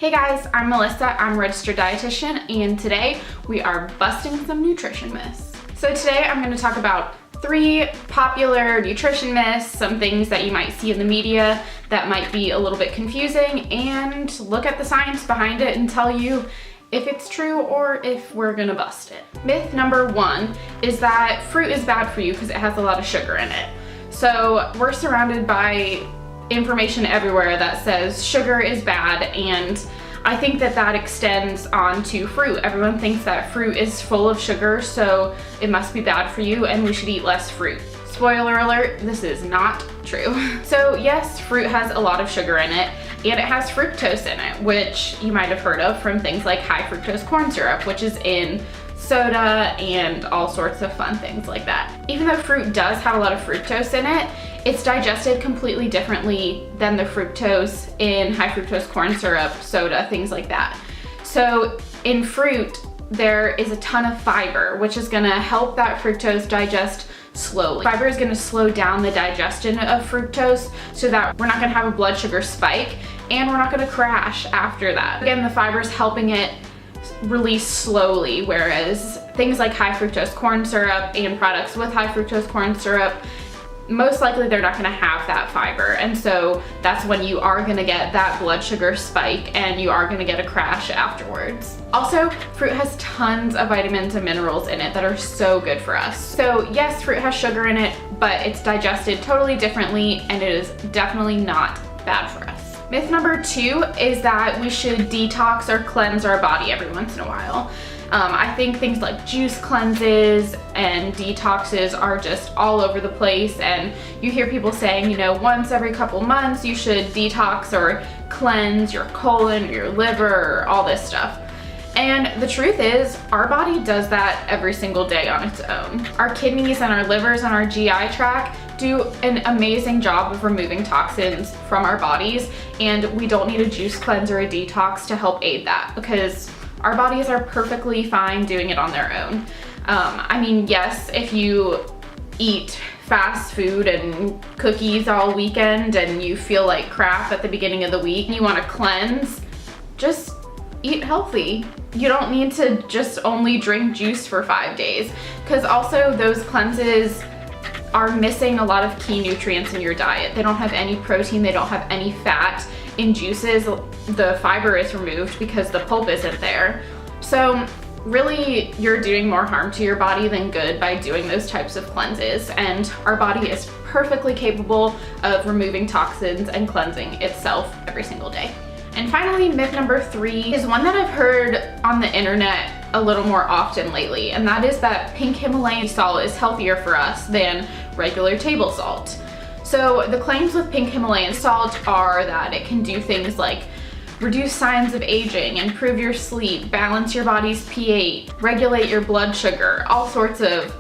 Hey guys, I'm Melissa, I'm a registered dietitian, and today we are busting some nutrition myths. So today I'm going to talk about 3 popular nutrition myths, some things that you might see in the media that might be a little bit confusing, and look at the science behind it and tell you if it's true or if we're gonna bust it. Myth number 1 is that fruit is bad for you because it has a lot of sugar in it. So we're surrounded by information everywhere that says sugar is bad, and I think that extends onto fruit. Everyone thinks that fruit is full of sugar, so it must be bad for you and we should eat less fruit. Spoiler alert, this is not true. So yes, fruit has a lot of sugar in it, and it has fructose in it, which you might have heard of from things like high fructose corn syrup, which is in soda and all sorts of fun things like that. Even though fruit does have a lot of fructose in it, it's digested completely differently than the fructose in high fructose corn syrup, soda, things like that. So in fruit, there is a ton of fiber, which is gonna help that fructose digest slowly. Fiber is gonna slow down the digestion of fructose so that we're not gonna have a blood sugar spike and we're not gonna crash after that. Again, the fiber is helping it release slowly, whereas things like high fructose corn syrup and products with high fructose corn syrup, most likely they're not going to have that fiber, and so that's when you are going to get that blood sugar spike and you are going to get a crash afterwards. Also, fruit has tons of vitamins and minerals in it that are so good for us. So yes, fruit has sugar in it, but it's digested totally differently and it is definitely not bad for us. Myth number 2 is that we should detox or cleanse our body every once in a while. I think things like juice cleanses and detoxes are just all over the place, and you hear people saying, you know, once every couple months you should detox or cleanse your colon, your liver, all this stuff. And the truth is, our body does that every single day on its own. Our kidneys and our livers and our GI tract do an amazing job of removing toxins from our bodies, and we don't need a juice cleanse or a detox to help aid that, because our bodies are perfectly fine doing it on their own. I mean, yes, if you eat fast food and cookies all weekend and you feel like crap at the beginning of the week and you want to cleanse, just eat healthy. You don't need to just only drink juice for 5 days, because also those cleanses are missing a lot of key nutrients in your diet. They don't have any protein, they don't have any fat. In juices, the fiber is removed because the pulp isn't there. So really, you're doing more harm to your body than good by doing those types of cleanses, and our body is perfectly capable of removing toxins and cleansing itself every single day. And finally, myth number 3 is one that I've heard on the internet a little more often lately, and that is that pink Himalayan salt is healthier for us than regular table salt. So the claims with pink Himalayan salt are that it can do things like reduce signs of aging, improve your sleep, balance your body's pH, regulate your blood sugar, all sorts of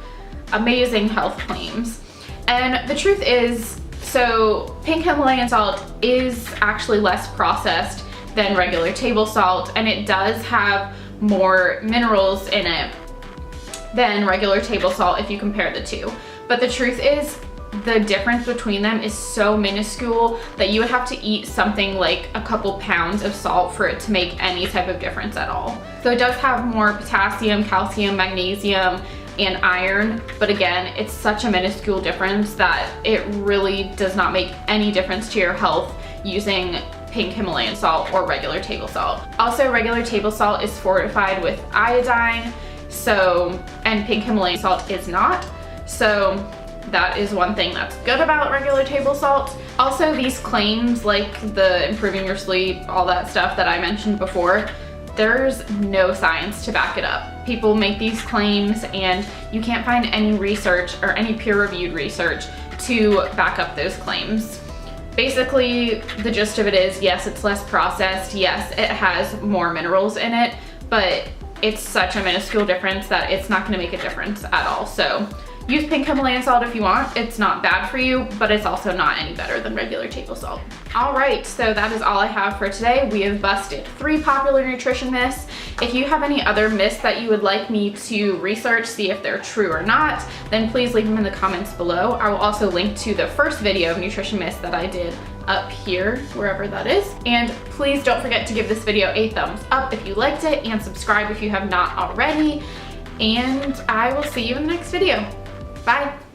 amazing health claims. And the truth is, so pink Himalayan salt is actually less processed than regular table salt, and it does have more minerals in it than regular table salt if you compare the two. But the truth is, the difference between them is so minuscule that you would have to eat something like a couple pounds of salt for it to make any type of difference at all. So it does have more potassium, calcium, magnesium, and iron, but again, it's such a minuscule difference that it really does not make any difference to your health using pink Himalayan salt or regular table salt. Also, regular table salt is fortified with iodine, and pink Himalayan salt is not. So that is one thing that's good about regular table salt. Also, these claims like the improving your sleep, all that stuff that I mentioned before, there's no science to back it up. People make these claims and you can't find any research or any peer-reviewed research to back up those claims. Basically, the gist of it is, yes, it's less processed, yes, it has more minerals in it, but it's such a minuscule difference that it's not gonna make a difference at all. So use pink Himalayan salt if you want. It's not bad for you, but it's also not any better than regular table salt. All right, so that is all I have for today. We have busted 3 popular nutrition myths. If you have any other myths that you would like me to research, see if they're true or not, then please leave them in the comments below. I will also link to the first video of nutrition myths that I did up here, wherever that is. And please don't forget to give this video a thumbs up if you liked it, and subscribe if you have not already. And I will see you in the next video. Bye.